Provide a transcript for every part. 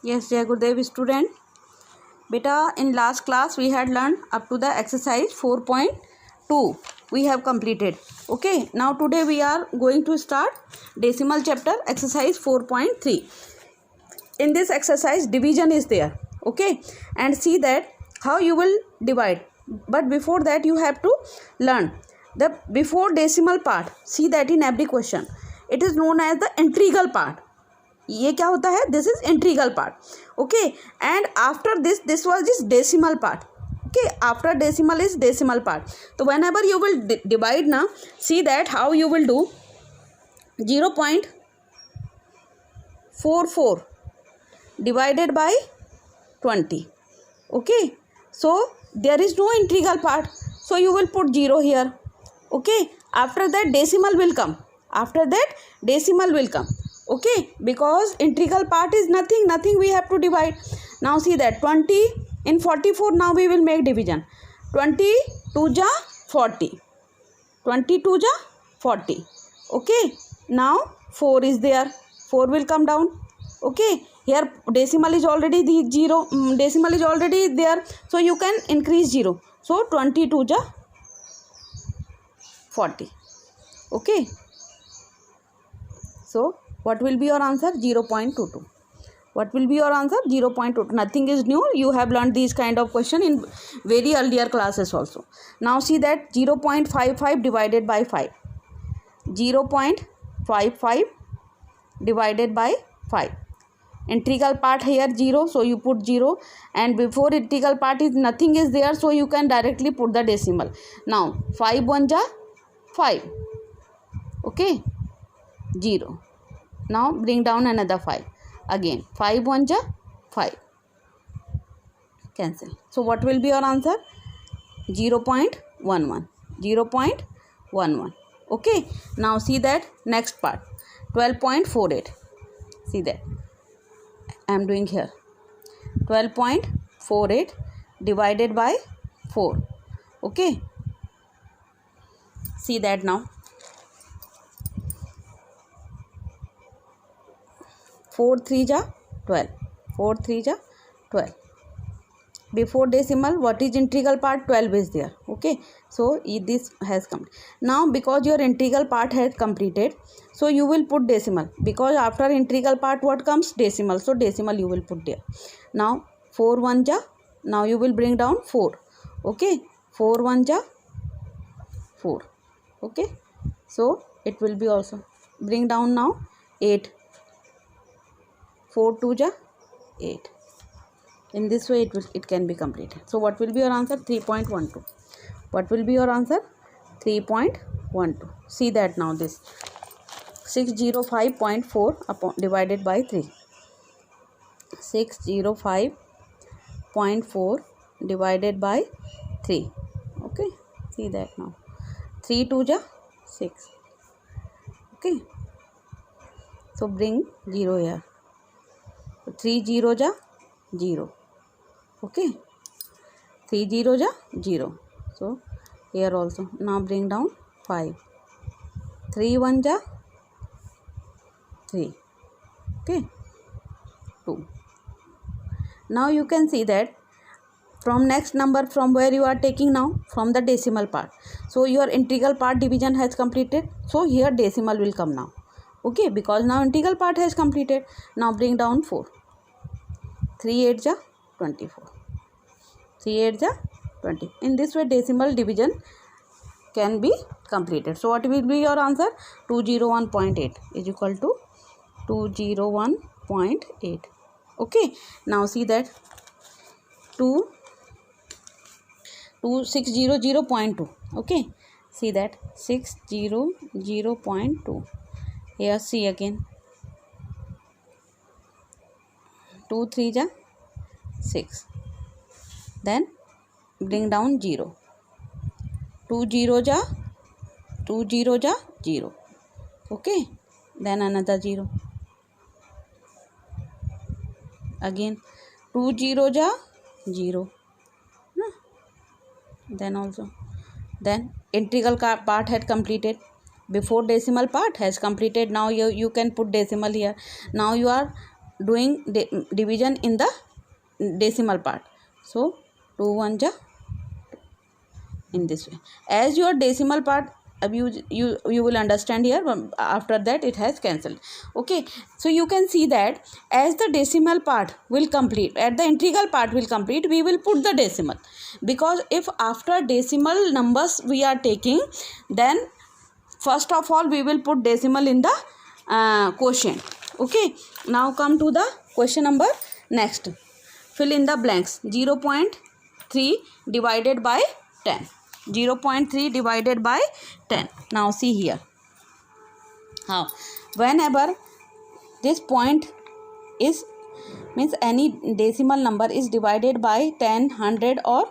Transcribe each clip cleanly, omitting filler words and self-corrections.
Yes, Jai Gurudev student. Beta, in last class we had learned up to the exercise 4.2 we have completed. Okay, now today we are going to start decimal chapter exercise 4.3. In this exercise division is there. Okay, and see that how you will divide. But before that you have to learn the before decimal part. See that in every question it is known as the integral part. ये क्या होता है? This is integral part. Okay, and after this was this decimal part. Okay, after decimal is decimal part. तो whenever you will divide ना, see that how you will do 0.44 divided by 20. Okay, so there is no integral part, so you will put 0 here. Okay, after that decimal will come. Okay, because integral part is nothing we have to divide. Now see that 20 in 44. Now we will make division. 20 2 ja 40. 20 2 ja 40. Okay, now 4 is there. 4 will come down. Okay, here decimal is already the 0. Decimal is already there, so you can increase 0. So 20 2 ja 40. Okay, so what will be your answer? 0.22. What will be your answer? 0.22. Nothing is new. You have learned these kind of question in very earlier classes also. Now see that 0.55 divided by 5. 0.55 divided by 5. Integral part here 0, so you put 0, and before integral part is nothing is there, so you can directly put the decimal. Now 5 1 ja 5. Okay, 0. Now bring down another 5. Again 5 1 ja 5. Cancel. So what will be your answer? 0.11. 0.11. Okay, now see that next part 12.48. see that I am doing here 12.48 divided by 4. Okay, see that now 4 3 ja 12. 4 3 ja 12. Before decimal, what is integral part? 12 is there. Okay, so this has come. Now because your integral part has completed, so you will put decimal, because after integral part what comes? Decimal. So decimal you will put there. Now 4 1 ja, now you will bring down 4. Okay, 4 1 ja 4. Okay, so it will be also bring down now 8. 4 2 ja 8. In this way it can be completed. So what will be your answer? 3.12. What will be your answer? 3.12. See that now this 605.4 upon divided by 3. 605.4 divided by 3. Okay, see that now 3 2 ja 6. Okay, so bring 0 here. 3 0 ja 0. Okay, 3 0 ja 0. So here also now bring down 5. 3 1 ja 3. Okay, 2. Now you can see that from next number, from where you are taking now, from the decimal part. So your integral part division has completed, so here decimal will come now. Okay, because now integral part has completed. Now bring down 4. 3 8 ja 24. 3 8 ja 20. In this way decimal division can be completed. So what will be your answer? 201.8 is equal to 201.8. Okay, now see that 600.2. Okay, see that 600.2. here see again 2 3 ja 6. Then bring down 0. 2 0 ja 0. Okay, then another 0. Again 2 0 ja 0. Then also, then integral part had completed. Before decimal part has completed. Now you can put decimal here. Now you are doing division in the decimal part. So 2 1 ja, in this way. As your decimal part, you will understand here, after that it has cancelled. Okay, so you can see that as the decimal part will complete, at the integral part will complete, we will put the decimal, because if after decimal numbers we are taking, then first of all we will put decimal in the quotient. Okay, now come to the question number next. Fill in the blanks. 0.3 divided by 10. 0.3 divided by 10. Now see here. How? Whenever this point is, means any decimal number is divided by 10, 100 or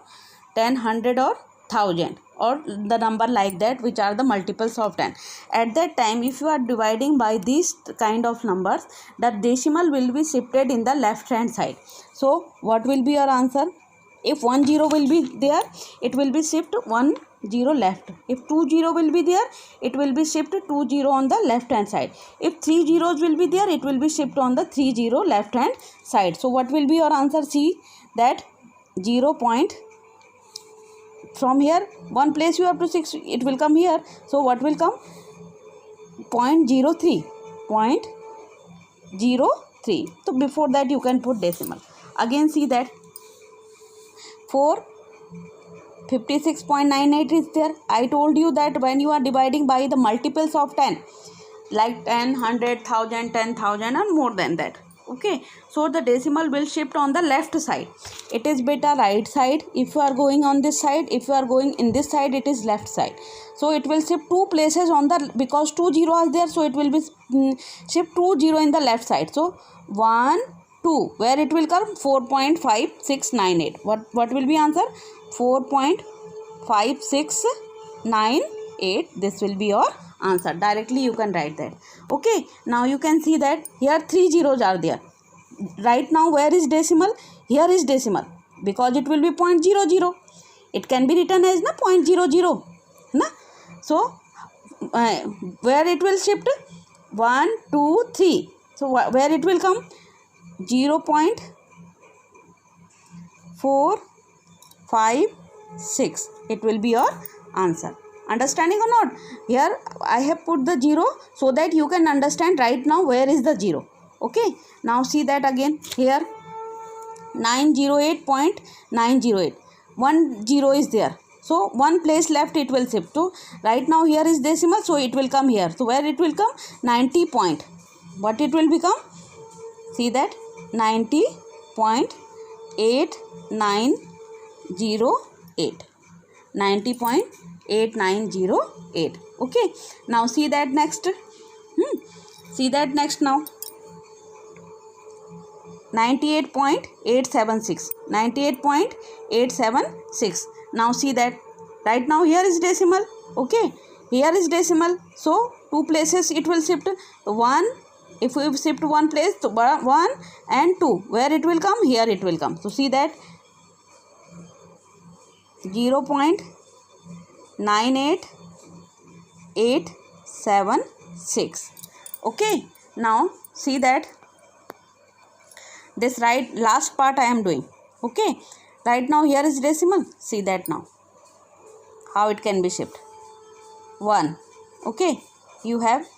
1000 or the number like that, which are the multiples of 10. At that time, if you are dividing by these kind of numbers, the decimal will be shifted in the left hand side. So what will be your answer? If 1 0 will be there, it will be shift 1 0 left. If 2 0 will be there, it will be shift 2 0 on the left hand side. If 3 zeros will be there, it will be shift on the 3 0 left hand side. So what will be your answer? See that 0 point, from here one place you have to 6, it will come here. So what will come? 0.03. 0.03. So before that you can put decimal. Again see that 456.98 is there. I told you that when you are dividing by the multiples of 10, like 10, 100, 1000, 10,000 and more than that. Okay, so the decimal will shift on the left side. It is beta right side if you are going on this side. If you are going in this side, it is left side. So it will shift 2 places on the, because 2 0 are there, so it will be shift 2 0 in the left side. So 1 2, where it will come? 4.5698. What will be answer? 4.5698. This will be your answer. Directly you can write that. Okay, now you can see that here 3 zeros are there. Right now where is decimal? Here is decimal, because it will be 0.00. It can be written as 0.00 na? So where it will shift? 1 2 3. So where it will come? 0.456. It will be your answer. Understanding or not? Here I have put the 0 so that you can understand right now where is the 0. Okay, now see that again. Here 908.908. 1 0 is there. So one place left it will shift to. Right now here is decimal, so it will come here. So where it will come? 90 point. What it will become? See that 90.8908. 90.8908. Okay, now see that next. See that next now. 98.876. 98.876. Now see that. Right now here is decimal. Okay, here is decimal. So 2 places it will shift. 1. If we shift 1 place, so 1 and 2, where it will come? Here it will come. So see that 0.98876. Okay, now see that this last part I am doing. Okay, right now here is decimal. See that now how it can be shifted. 1. Okay, you have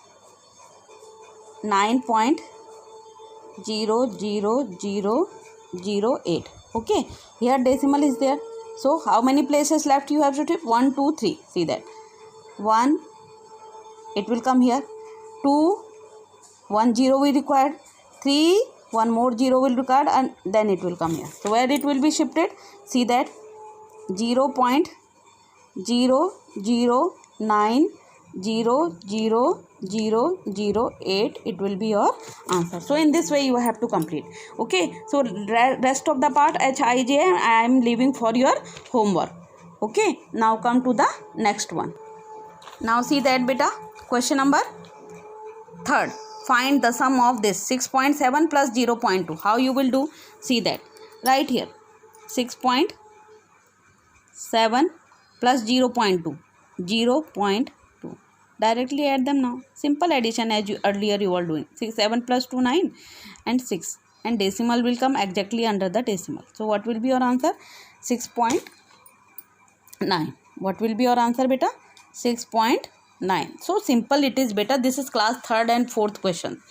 9.00008. Okay, here decimal is there. So how many places left you have to take? 1 2 3. See that 1, it will come here. 2, 1 0 we required. 3, 1 more 0 will required, and then it will come here. So where it will be shifted? See that 0.0090008. It will be your answer. So in this way you have to complete. Okay, so rest of the part HIJ I am leaving for your homework. Okay, now come to the next one. Now see that beta, question number 3rd. Find the sum of this 6.7 plus 0.2. How you will do? See that right here. 6.7 plus 0.2. 0.2. Directly add them now. Simple addition as earlier you were doing. 7 plus 2 9 and 6. And decimal will come exactly under the decimal. So what will be your answer? 6.9. What will be your answer beta? 6.9. So simple it is beta. This is class 3rd and 4th question.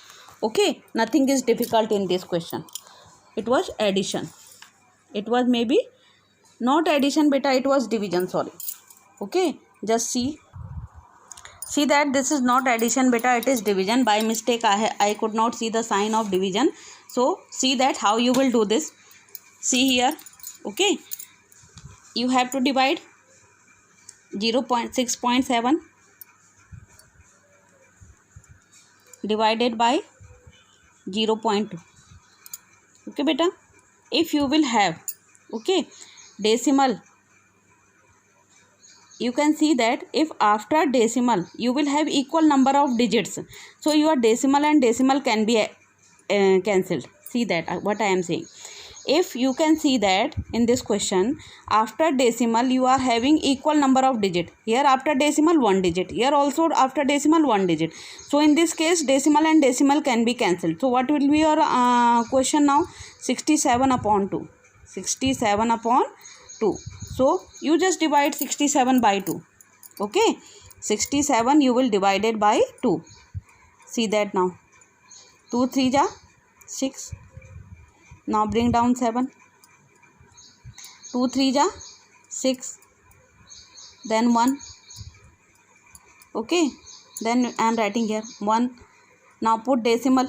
Okay. Nothing is difficult in this question. It was addition. It was maybe not addition beta. It was division. Sorry. Okay. Just see that this is not addition beta, it is division. By mistake I could not see the sign of division. So see that how you will do this. See here. Okay, you have to divide 0.6.7 divided by 0.2. okay beta. If you will have decimal, you can see that if after decimal you will have equal number of digits, so your decimal and decimal can be cancelled. See that what I am saying. If you can see that in this question, after decimal you are having equal number of digit. Here after decimal 1 digit, here also after decimal 1 digit. So in this case decimal and decimal can be cancelled. So what will be your question now? 67 upon 2. 67 upon 2. So you just divide 67 by 2. Okay, 67 you will divide it by 2. See that now. 2 3 ja 6. Now bring down 7. 2 3 ja 6. Then 1. Okay, then I am writing here 1. Now put decimal.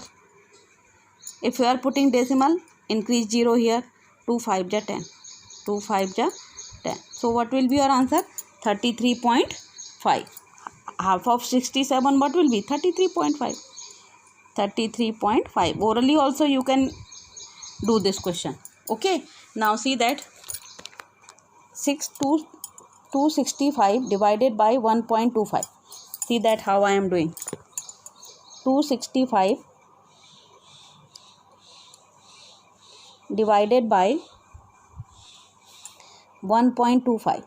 If you are putting decimal, increase 0 here. 2 5 ja 10. 2 5 ja 10. So what will be your answer? 33.5. Half of 67 what will be? 33.5. 33.5. Orally also you can do this question. Okay, now see that 265 divided by 1.25. See that how I am doing. 265 divided by 1.25.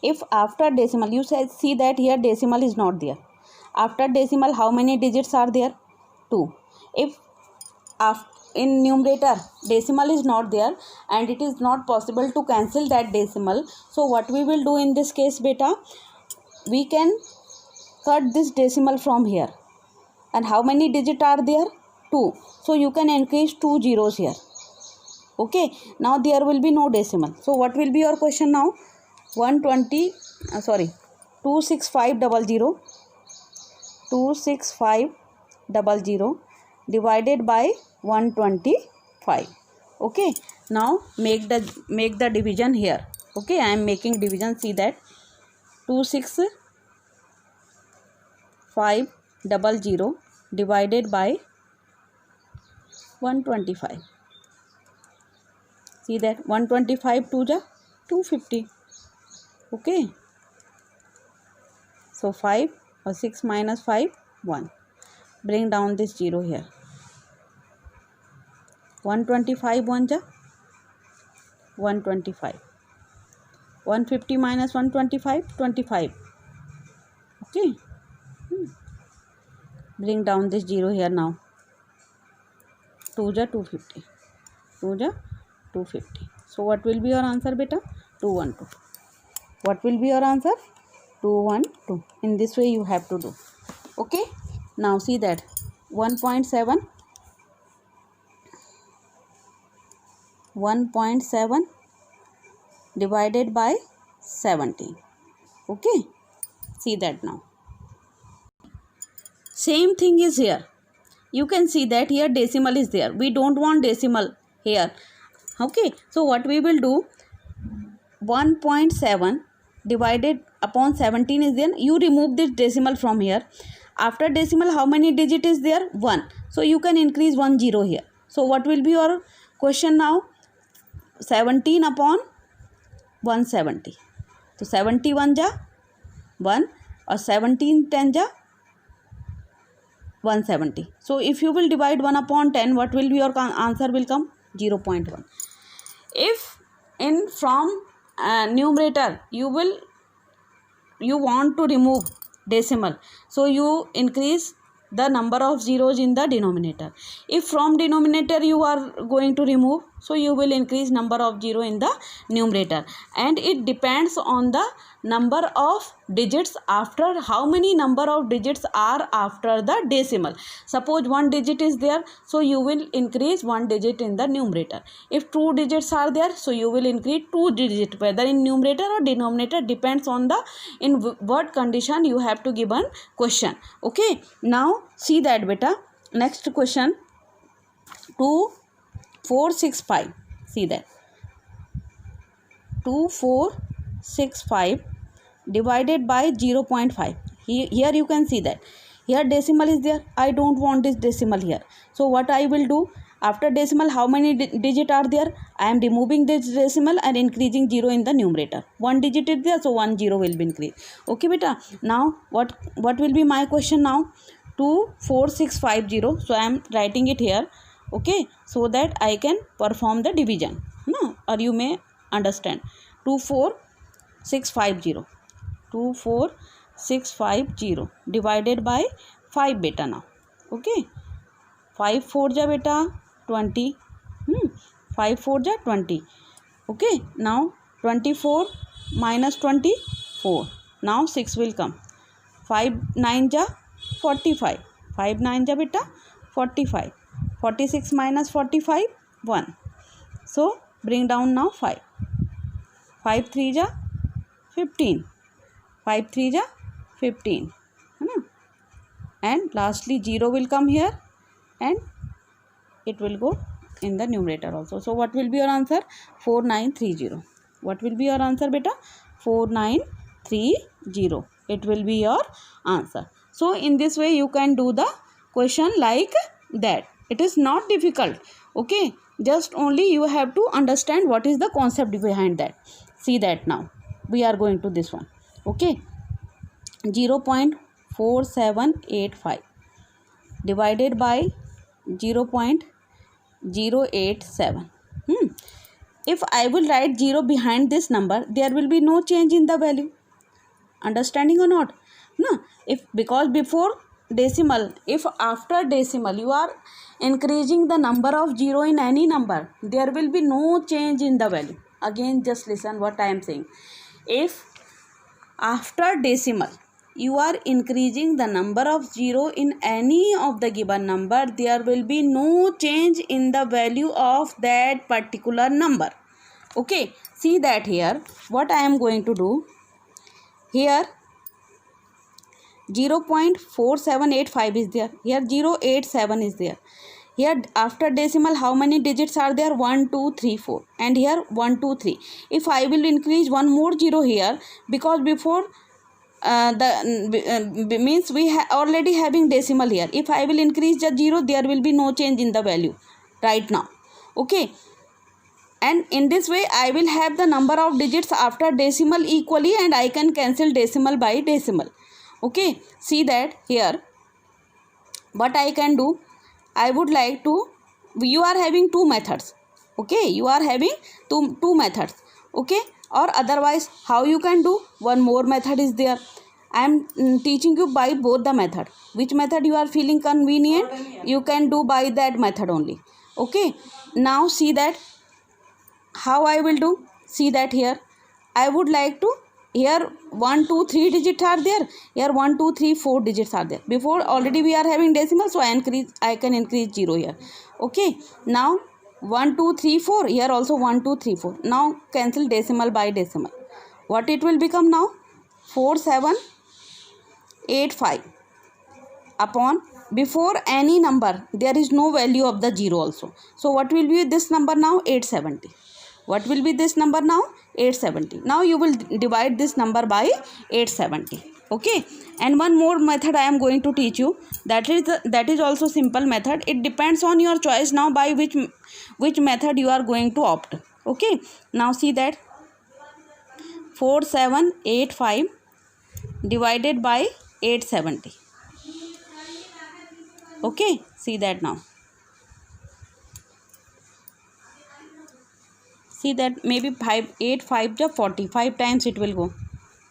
If after decimal, you see that here decimal is not there. After decimal how many digits are there? 2. If in numerator decimal is not there and it is not possible to cancel that decimal, so what we will do in this case beta? We can cut this decimal from here. And how many digits are there? 2. So you can increase 2 zeros here. Okay, now there will be no decimal. So what will be your question now? 26500 divided by 125. Okay, now make the division here. Okay, I am making division. See that 26500 divided by 125. See that 125 2 ja 250. Okay, so 5 or 6 minus 5 1. Bring down this 0 here. 125 1 ja 125. 150 minus 125 25. Okay, bring down this 0 here now. 2 ja 250. 2 ja 250. So what will be your answer beta? 212. What will be your answer? 212. In this way you have to do. Okay, now see that 1.7 divided by 17. Okay, see that now. Same thing is here. You can see that here decimal is there. We don't want decimal here. Okay, so what we will do? 1.7 divided upon 17 is there. You remove this decimal from here. After decimal how many digit is there? 1. So you can increase 1 0 here. So what will be your question now? 17 upon 170. So 71 ja 1 or 17 10 ja 170. So if you will divide 1 upon 10, what will be your answer will come? 0.1. If from numerator you want to remove decimal, so you increase the number of zeros in the denominator. If from denominator you are going to remove, so you will increase number of zero in the numerator. And it depends on the number of digits after, how many number of digits are after the decimal. Suppose one digit is there, so you will increase one digit in the numerator. If two digits are there, so you will increase two digits, whether in numerator or denominator, depends on the in what condition you have to given question. Okay, now see that beta. Next question, 2465. See that 2465 divided by 0.5. Here you can see that here decimal is there. I don't want this decimal here. So what I will do, after decimal how many digit are there? I am removing this decimal and increasing 0 in the numerator. One digit is there, so 1 0 will be increased. Okay beta. Now what will be my question now? 24650. So I am writing it here. Okay, so that I can perform the division. No, or you may understand. 24650. 24650 divided by 5 beta now. Okay, 5 4 ja beta 20. 5 4 ja 20. Okay, now 24 minus 24. Now 6 will come. 5 9 ja 45. 5 9 ja beta 45. 46 minus 45 1. So bring down now 5. 5 3 ja 15. 5 3 ja 15. And lastly 0 will come here and it will go in the numerator also. So what will be your answer? 4930. What will be your answer beta? 4930. It will be your answer. So in this way you can do the question like that. It is not difficult. Okay, just only you have to understand what is the concept behind that. See that now. We are going to this one. Okay, 0.4785 divided by 0.087. If I will write 0 behind this number, there will be no change in the value. Understanding or not? No. If because before decimal, if after decimal you are increasing the number of 0 in any number, there will be no change in the value. Again, just listen what I am saying. If after decimal you are increasing the number of 0 in any of the given number, there will be no change in the value of that particular number. Okay, see that here. What I am going to do here, 0.4785 is there. Here 087 is there. Here after decimal how many digits are there? 1 2 3 4, and here 1 2 3. If I will increase one more 0 here, because before means we already having decimal here. If I will increase the 0, there will be no change in the value right now. Okay, and in this way I will have the number of digits after decimal equally, and I can cancel decimal by decimal. Okay, see that here. What I can do, I would like to, you are having two methods. Okay, you are having two methods. Okay, or otherwise how you can do, one more method is there. I am teaching you by both the method. Which method you are feeling convenient, you can do by that method only. Okay, now see that how I will do. See that here I would like to, here 1 2 3 digits are there, here 1 2 3 4 digits are there. Before already we are having decimal, so I can increase 0 here. Okay, now 1 2 3 4, here also 1 2 3 4. Now cancel decimal by decimal. What it will become now? 4785 upon, before any number there is no value of the 0 also. So what will be this number now? 870. What will be this number now? 870. Now you will divide this number by 870. Okay, and one more method I am going to teach you. That is also simple method. It depends on your choice now by which method you are going to opt. Okay, now see that 4785 divided by 870. Okay, see that now. See that maybe 5 8 5 ja 40, 5 times it will go.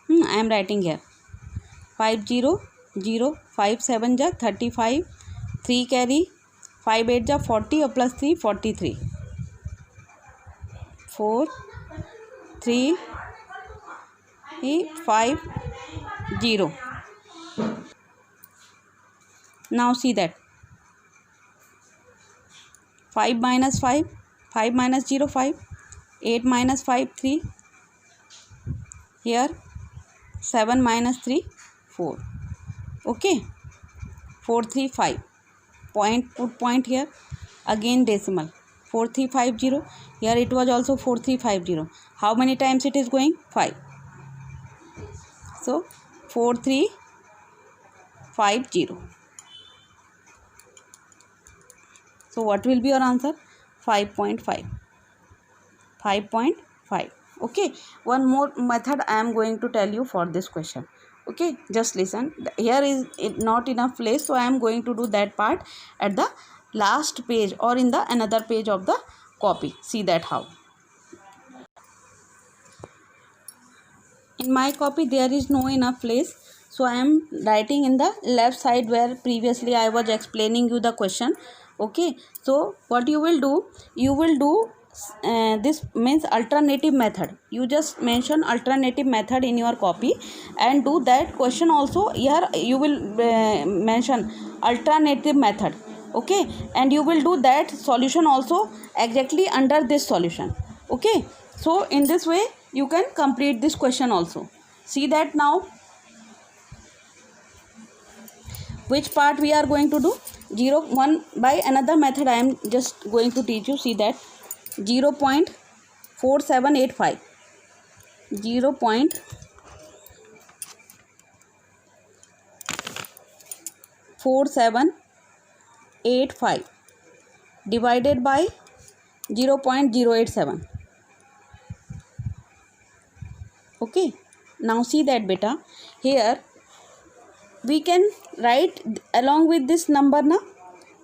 I am writing here 5 0 0, 5 7 जा 35, 3 carry, 5 8 जा 40 और plus 3 43, 4 3 5 0. Now see that 5 minus 5, 5 minus 0 5, 8 minus 5 3, here 7 minus 3 4. Okay, 4 3 5, point, put point here, again decimal 4350. Here it was also 4350. How many times it is going? 5. So 4350. So what will be your answer? 5.5. 5.5. Okay, one more method I am going to tell you for this question. Okay, just listen. Here is not enough place, so I am going to do that part at the last page or in the another page of the copy. See that how. In my copy there is no enough place, so I am writing in the left side where previously I was explaining you the question. Okay, so what you will do, this means alternative method. You just mention alternative method in your copy and do that question also. Here you will mention alternative method. Okay, and you will do that solution also exactly under this solution. Okay, so in this way you can complete this question also. See that now. Which part we are going to do? 0 1 by another method I am just going to teach you. See that 0.4785, 0.4785 divided by 0.087. Okay, now see that beta, here we can write along with this number na,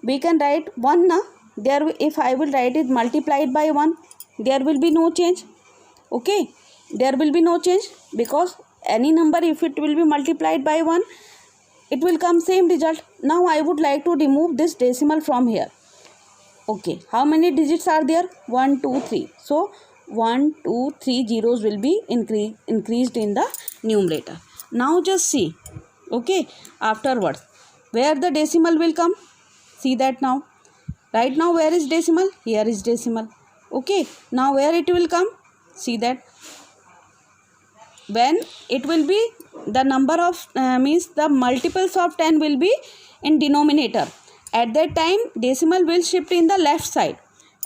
we can write 1 na, there if I will write it multiplied by 1, there will be no change. Okay, there will be no change because any number if it will be multiplied by 1, it will come same result. Now I would like to remove this decimal from here. Okay, how many digits are there? 1 2 3. So 1 2 3 zeros will be increased in the numerator. Now just see. Okay, afterwards where the decimal will come? See that now. Right now where is decimal? Here is decimal. Okay, now where it will come? See that when it will be the number of means the multiples of 10 will be in denominator. At that time decimal will shift in the left side.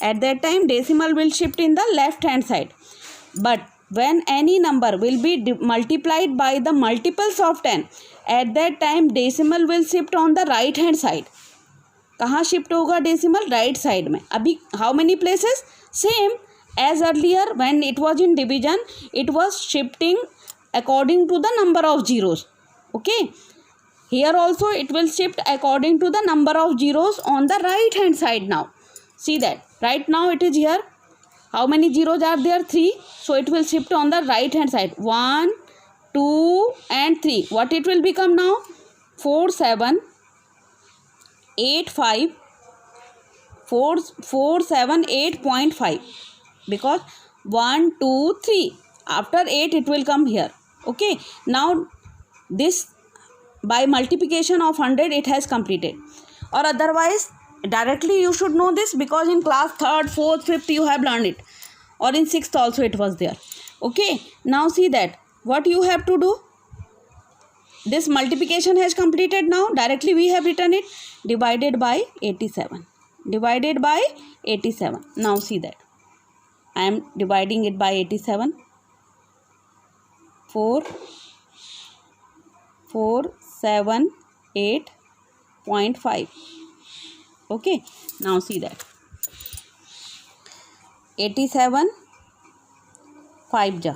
At that time decimal will shift in the left hand side. But when any number will be multiplied by the multiples of 10, at that time decimal will shift on the right hand side. कहाँ shift होगा decimal? Right side में. अभी how many places? Same as earlier when it was in division, it was shifting according to the number of zeros. Okay, here also it will shift according to the number of zeros on the right hand side. Now see that right now it is here, how many zeros are there? 3. So it will shift on the right hand side, 1 2 and 3. What it will become now? 4 7 8 5, 4 7 8.5, because 1 2 3 after 8 it will come here. Okay, now this by multiplication of 100 it has completed, or otherwise directly you should know this because in class 3rd 4th 5th you have learned it, or in 6th also it was there. Okay, now see that what you have to do. This multiplication has completed. Now directly we have written it, divided by 87, divided by 87. Now see that I am dividing it by 87. 4 7 8.5. Okay, now see that 87 5 ja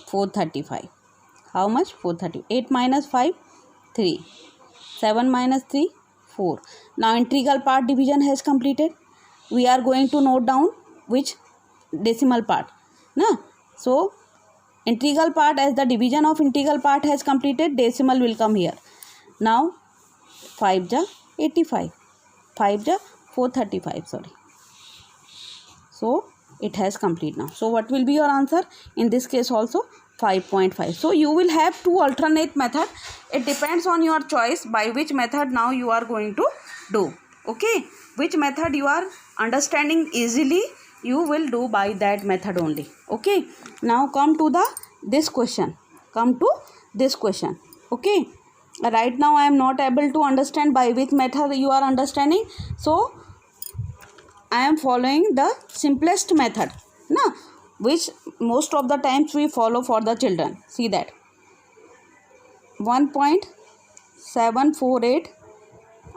435. How much? 430. 8 minus 5 3, 7 minus 3 4. Now integral part division has completed. We are going to note down which decimal part. na. So integral part, as the division of integral part has completed, decimal will come here. Now 5 ja 85, 5 ja 435, sorry. So it has complete now. So what will be your answer in this case also? 5.5. So you will have two alternate method. It depends on your choice by which method now you are going to do. Okay, which method you are understanding easily, you will do by that method only. Okay, now come to this question. Okay, right now I am not able to understand by which method you are understanding, so I am following the simplest method, na, which most of the times we follow for the children. See that 1.748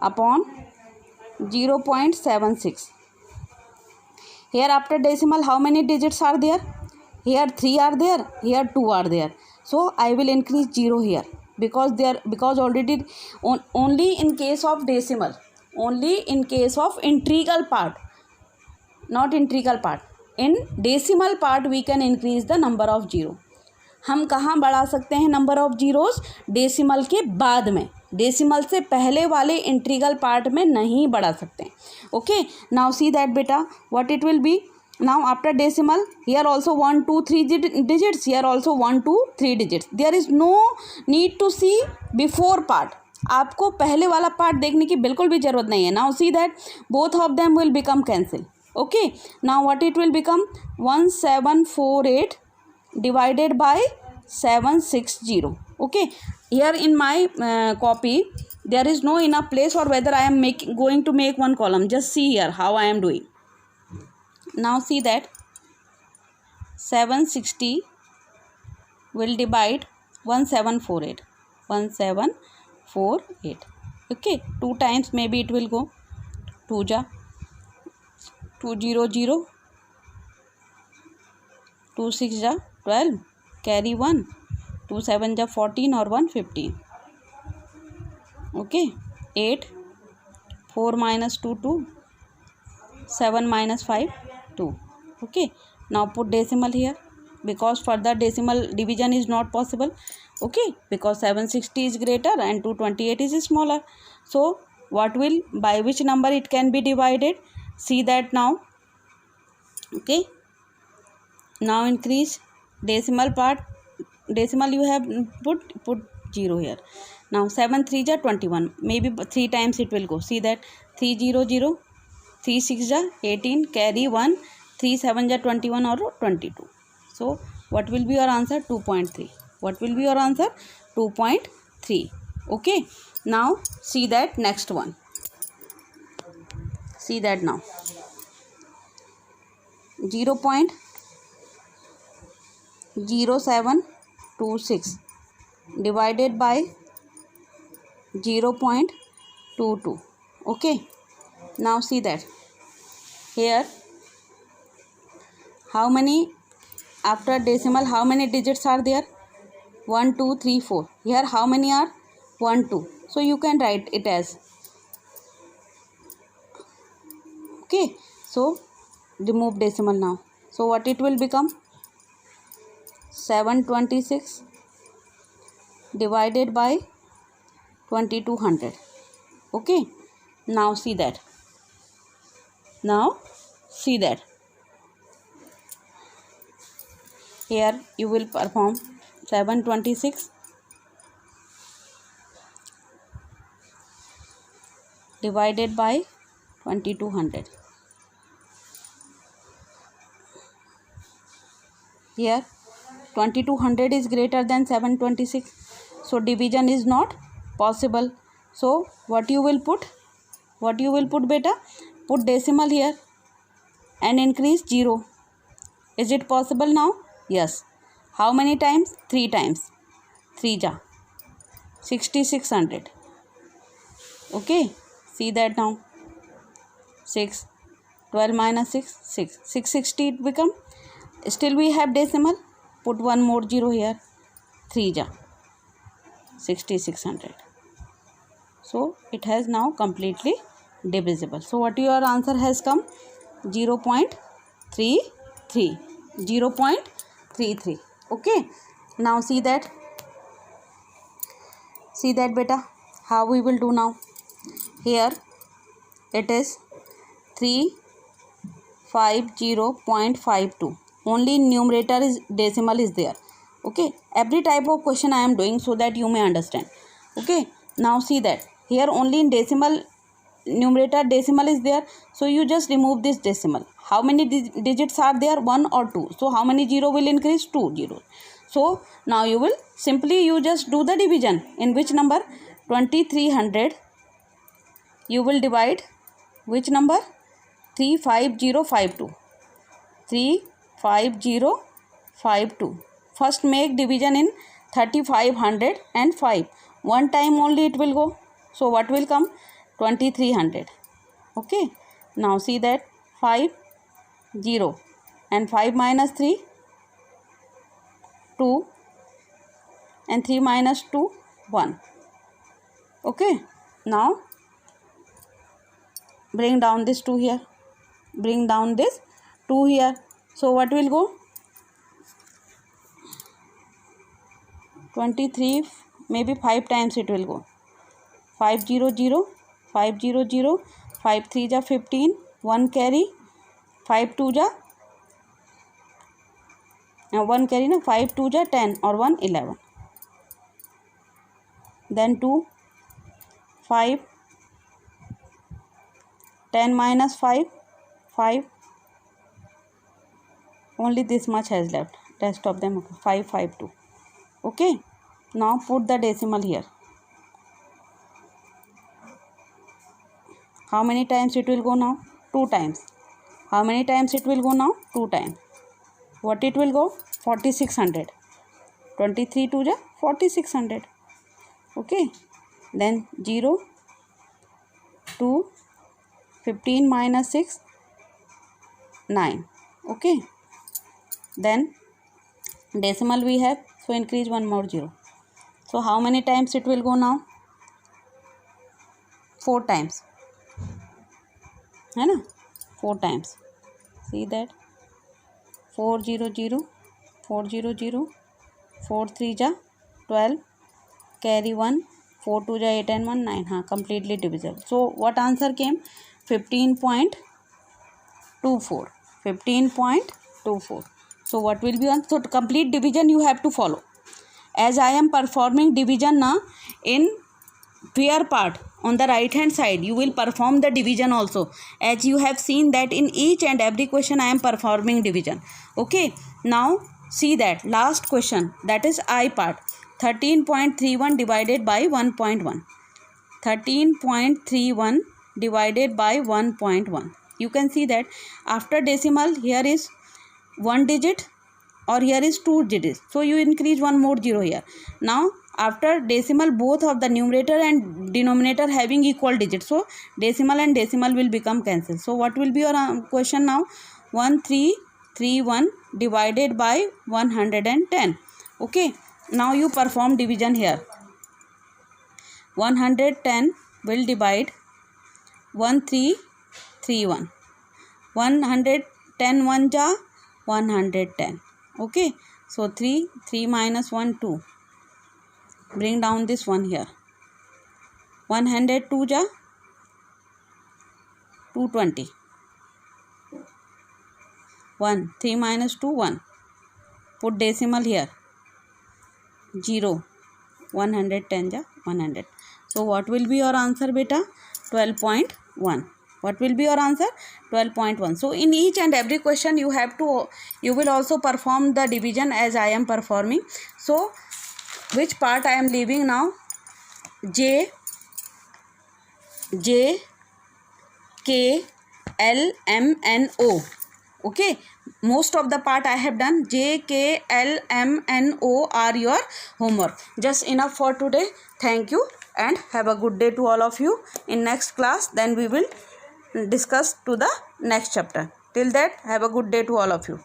upon 0.76. Here after decimal, how many digits are there? Here 3 are there, here 2 are there. So I will increase 0 here, because already only in case of decimal, only in case of integral part, not integral part. In decimal part we can increase the number of zero. हम कहाँ बढ़ा सकते हैं number of zeros? Decimal के बाद में, decimal से पहले वाले इंटीग्रल पार्ट में नहीं बढ़ा सकते हैं. ओके, नाउ सी दैट बेटा what it will be. Now after decimal, here also 1 2 3 digits, here also 1 2 3 digits. There is no need to see before part. आपको पहले वाला पार्ट देखने की बिल्कुल भी जरूरत नहीं है. Now see that both of them will become cancel. Okay, now what it will become? 1748 divided by 760. Okay, here in my copy there is no enough place, or whether I am going to make one column. Just see here how I am doing. Now see that 760 will divide 1748. Okay, 2 times maybe it will go. 2 ja 200, 2 6 ja 12, carry 1, 2 7 ja 14 or 1 15. Okay, 8, 4 minus 2 2, 7 minus 5 2. Okay, now put decimal here, because further decimal division is not possible. Okay, because 760 is greater and 228 is smaller. So what will, by which number it can be divided? See that now. Okay, now increase decimal part. Decimal you have put 0 here. Now 7 3 ja 21, maybe 3 times it will go. See that 300, 3 6 ja 18, carry 1, 3 7 ja 21 or 22. So what will be your answer? 2.3. What will be your answer? 2.3. Okay, now see that next one. See that now 0.0726 divided by 0.22. Okay, now see that here how many, after decimal how many digits are there? 1 2 3 4. Here how many are? 1 2. So you can write it as. Okay, so remove decimal now. So what it will become? 726 divided by 2200. Okay, now see that. Here you will perform 726 divided by 2200. Here 2200 is greater than 726, so division is not possible. So what you will put? Beta? Put decimal here and increase 0. Is it possible now? Yes. How many times? 3 times. 3 ja 6600. Okay, see that now. 6, 12 minus 6, 6, 660 it become. Still we have decimal. Put one more 0 here. 3 ja 6600. So it has now completely divisible. So what your answer has come? 0.33. 0.33. Okay, now see that beta, how we will do now. Here it is 350.52. only numerator is decimal is there. Okay, every type of question I am doing so that you may understand. Okay, now see that here only in decimal, numerator decimal is there, so you just remove this decimal. How many digits are there? 1 or 2. So how many 0 will increase? 2 zeros. So now you will simply, you just do the division. In which number? 2300. You will divide which number? 35052. 35052. First make division in 3505. One time only it will go. So what will come? 2300. Okay, now see that 5 0 and 5 minus 3 2 and 3 minus 2 1. Okay, now bring down this 2 here, bring down this 2 here. So what will go? 23, maybe 5 times it will go. 500, 500, 5 3 ja 15, 1 carry, 5 2 ja 1 carry na, 5 2 ja 10 or 1 11. Then 2 5 10 minus 5 5. Only this much has left, rest of them 5 5 2. Okay, now put the decimal here. How many times it will go now? 2 times. How many times it will go now? 2 times. What it will go? 4600. 23 2 ja 4600. Okay, then 0 2 15 minus 6 9. Okay, then decimal we have, so increase one more 0. So how many times it will go now? 4 times. है ना, 4 times. See that 400, 400, 4 3 ja 12, carry 1, 4 2 ja 8 and 1 9. हाँ, completely divisible. So what answer came? 15.24. 15.24. So what will be on? So to complete division you have to follow. As I am performing division now in pair part on the right hand side, you will perform the division also. As you have seen that in each and every question I am performing division. Okay, now see that last question, that is I part. 13.31 divided by 1.1. 13.31 divided by 1.1. You can see that after decimal here is 1 digit or here is 2 digits. So you increase one more 0 here. Now after decimal, both of the numerator and denominator having equal digits. So decimal and decimal will become cancelled. So what will be your question now? 1331 divided by 110. Okay, now you perform division here. 110 will divide 1331. 110 1 ja 110. Okay, so 3 minus 1 2. Bring down this one here. 102 ja 220. 1 3 minus 2 1. Put decimal here. 0. 110 ja 100. So what will be your answer beta? 12.1. What will be your answer? 12.1. So in each and every question you will also perform the division as I am performing. So which part I am leaving now? J, K, L, M, N, O. Okay, most of the part I have done. J, K, L, M, N, O are your homework. Just enough for today. Thank you and have a good day to all of you. In next class then we will discuss to the next chapter. Till that, have a good day to all of you.